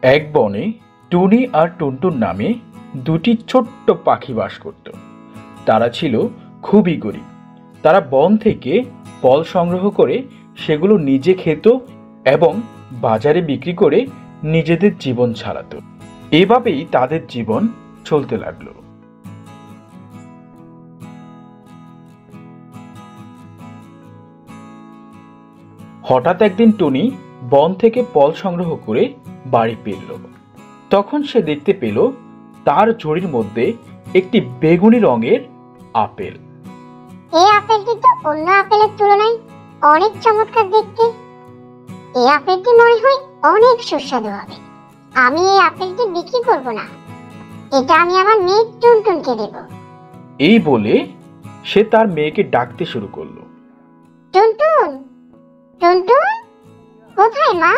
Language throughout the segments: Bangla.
এক বনে টুনি আর টুনটুন নামে দুটি ছোট্ট পাখি বাস করত। তারা ছিল খুবই গরিব। তারা বন থেকে ফল সংগ্রহ করে সেগুলো নিজে খেত এবং বাজারে বিক্রি করে নিজেদের জীবন চালাতো। এভাবেই তাদের জীবন চলতে লাগলো। হঠাৎ একদিন টুনি বন থেকে ফল সংগ্রহ করে বাড়ি ফিরল। তখন সে দেখতে পেল তার ঝুড়ির মধ্যে একটি বেগুনি রঙের আপেল। এই আপেলটি তো অন্য আপেলের তুলনায় অনেক চমৎকার দেখতে। এই আপেলটি মনে হয় অনেক সুস্বাদু হবে। আমি এই আপেলটি বিক্রি করব না, এটা আমি আমার মেয়ে টুনটুনকে দেব। এই বলে সে তার মেয়েকে ডাকতে শুরু করলো। টুনটুন, টুনটুন, কোথায় মা?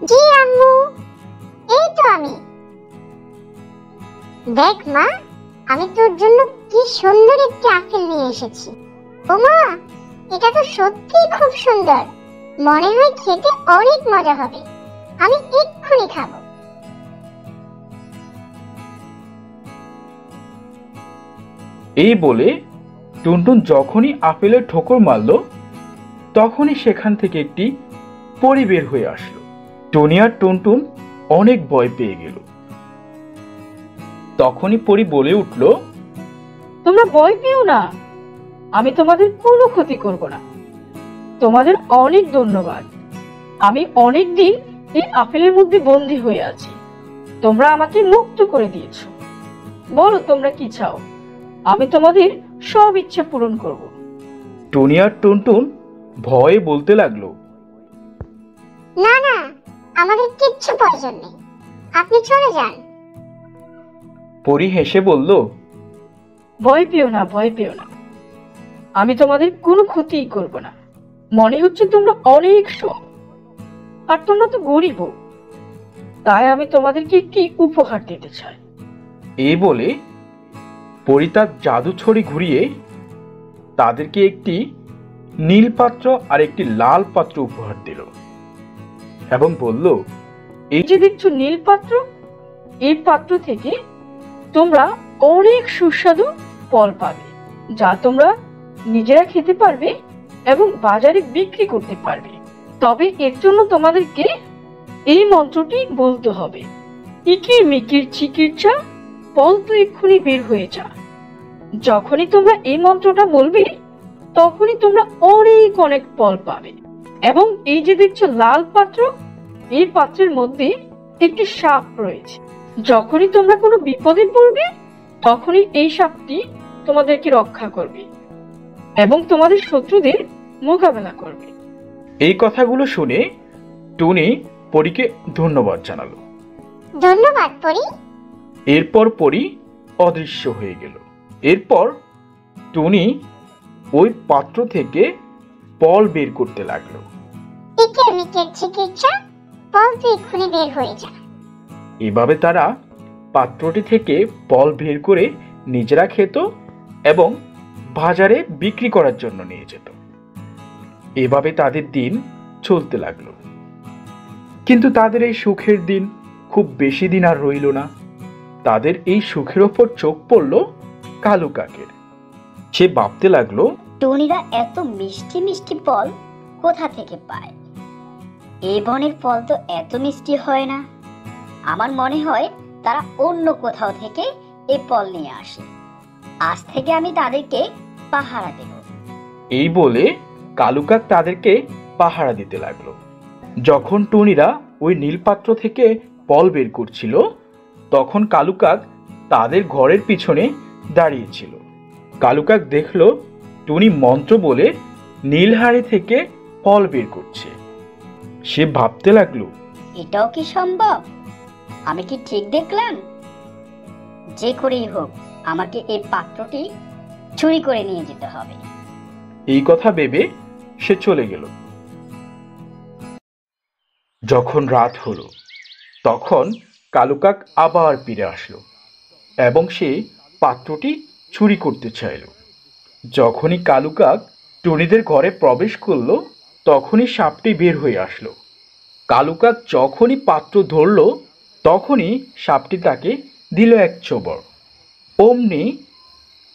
জি আম্মু, এই তো আমি। দেখ মা, আমি তোর জন্য কি সুন্দর একটি আপেল নিয়ে এসেছি। ও মা, এটা তো সত্যিই খুব সুন্দর। মনে হয় খেতে অনেক মজা হবে। আমি এক্ষুনি খাবো। এই বলে টুনটুন যখনই আপেলের ঠোকর মারল, তখনই সেখান থেকে একটি পরী বের হয়ে আসলো। টুনি আর টুনটুন অনেক ভয় পেয়ে গেল। তখনই পরী বলে উঠল, তোমরা ভয় পেও না, আমি তোমাদের কোনো ক্ষতি করব না। তোমাদের অনেক ধন্যবাদ। আমি অনেক দিন এই আপেলের মধ্যে বন্দী হয়ে আছি, তোমরা আমাকে মুক্ত করে দিয়েছো। বলো তোমরা কি চাও, আমি তোমাদের সব ইচ্ছা পূরণ করব। টুনি আর টুনটুন ভয়ে বলতে লাগলো, না না, আমাদের কিচ্ছু প্রয়োজন নেই, আপনি চলে যান। পরী হেসে বলল, ভয় পেও না, ভয় পেও না, আমি তোমাদের কোনো ক্ষতিই করব না। মনে হচ্ছে তোমরা অনেক সৎ, আর তোমরা তো গরিব, তাই আমি তোমাদেরকে একটি উপহার দিতে চাই। এই বলে পরী তার জাদু ছড়ি ঘুরিয়ে তাদেরকে একটি নীল পাত্র আর একটি লাল পাত্র উপহার দিল এবং বলল, এই যে দেখছো নীল পাত্র, এই পাত্র থেকে তোমরা অনেক সুস্বাদু ফল পাবে, যা তোমরা নিজেরা খেতে পারবে এবং বাজারে বিক্রি করতে পারবে। তবে এর জন্য তোমাদেরকে এই মন্ত্রটি বলতে হবে, ইকির মিকির চিকিৎসা, ফল তো এক্ষুনি বের হয়ে যা। যখনই তোমরা এই মন্ত্রটা বলবে, তখনই তোমরা অনেক অনেক ফল পাবে। এবং এই যে দেখছো লাল পাত্র, এই পাত্রের মধ্যে একটি সাপ রয়েছে। যখনই তোমরা কোনো বিপদে পড়বে, তখনই এই সাপটি তোমাদেরকে রক্ষা করবে এবং তোমাদের শত্রুদের মোকাবেলা করবে। এই কথাগুলো শুনে টুনি পরীকে ধন্যবাদ জানালো। ধন্যবাদ পরী। এরপর পরী অদৃশ্য হয়ে গেল। এরপর টুনি ওই পাত্র থেকে ফল বের করতে লাগলো। ইকের মিকের চিকিৎসা, ফল তো এক্ষুনি বের হয়ে যা। এভাবে তারা পাত্রটি থেকে ফল বের করে নিজেরা খেত এবং বাজারে বিক্রি করার জন্য নিয়ে যেত। এভাবে তাদের দিন চলতে লাগলো। কিন্তু তাদের এই সুখের দিন খুব বেশি দিন আর রইল না। তাদের এই সুখের ওপর চোখ পড়ল কালু কাকের। সে ভাবতে লাগলো, টুনিরা এত মিষ্টি মিষ্টি ফল কোথা থেকে পায়? এই বনের ফল তো এত মিষ্টি হয় না। আমার মনে হয় তারা অন্য কোথাও থেকে এই ফল নিয়ে আসে। আজ থেকে আমি তাদেরকে পাহারা দেব। এই বলে কালু কাক তাদেরকে পাহারা দিতে লাগলো। যখন টুনিরা ওই নীলপাত্র থেকে ফল বের করছিল, তখন কালু কাক তাদের ঘরের পিছনে দাঁড়িয়েছিল। কালু কাক দেখলো টুনি মন্ত্র বলে নীলহাড়ি থেকে ফল বের করছে। সে ভাবতে লাগলো, এটাও কি সম্ভব? আমি কি ঠিক দেখলাম? যে করেই হোক আমাকে এই পাত্রটি চুরি করে নিয়ে যেতে হবে। এই কথা ভেবে সে চলে গেল। যখন রাত হলো, তখন কালু কাক আবার ফিরে আসলো এবং সে পাত্রটি চুরি করতে চাইল। যখনই কালু কাক টুনিদের ঘরে প্রবেশ করলো, তখনই সাপটি বের হয়ে আসলো কালুকাক যখনই পাত্র ধরল তখনই সাপটি তাকে দিল এক চোবর। অমনি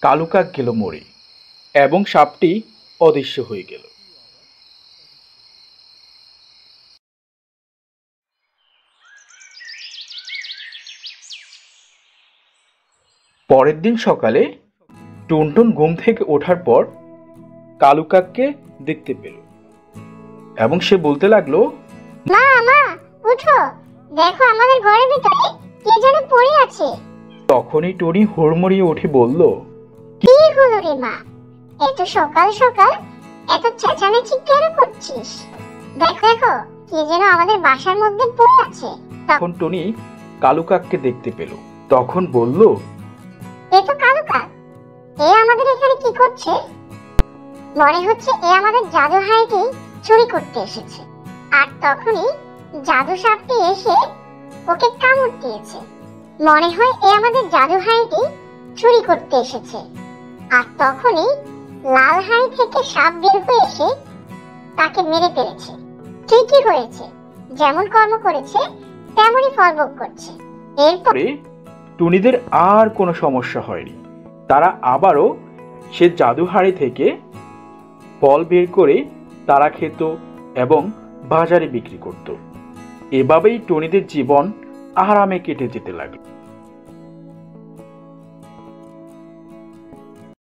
কালুকাক গেল মরে এবং সাপটি অদৃশ্য হয়ে গেল। পরের দিন সকালে টুনটুন ঘুম থেকে ওঠার পর কালুকাককে দেখতে পেল এবং সে বলতে লাগলো, মা মা উঠো, দেখো আমাদের ঘরের ভিতরে কে যেন পড়ে আছে। তখনই টুনি হুড়মুড়িয়ে উঠে বলল, কি হলো রে মা, এত সকাল সকাল এত চেঁচামেচি কেন করছিস? দেখো দেখো কে যেন আমাদের বাসার মধ্যে পড়ে আছে। তখন টুনি কালুকাককে দেখতে পেল, তখন বলল, এ তো কালুকাক, এ আমাদের এখানে কি করছে? মনে হচ্ছে এ আমাদের জাদু হাঁড়িটি চুরি করতে এসেছে। আর তখনই জাদু সাপটি এসে ওকে কামড় দিয়েছে। মনে হয় এ আমাদের জাদু হাঁড়িটি চুরি করতে এসেছে। আর তখনই লাল হাঁড়ি থেকে সাপ বের হয়ে এসে তাকে মেরে ফেলেছে। ঠিকই হয়েছে, যেমন কর্ম করেছে তেমনই ফল ভোগ করছে। এরপর পরে টুনিদের আর কোনো সমস্যা হয়নি। তারা আবারও সে জাদুহাড়ি থেকে ফল বের করে তারা খেত এবং বাজারে বিক্রি করত। এভাবেই টুনিদের জীবন আরামে কেটে যেতে লাগলো।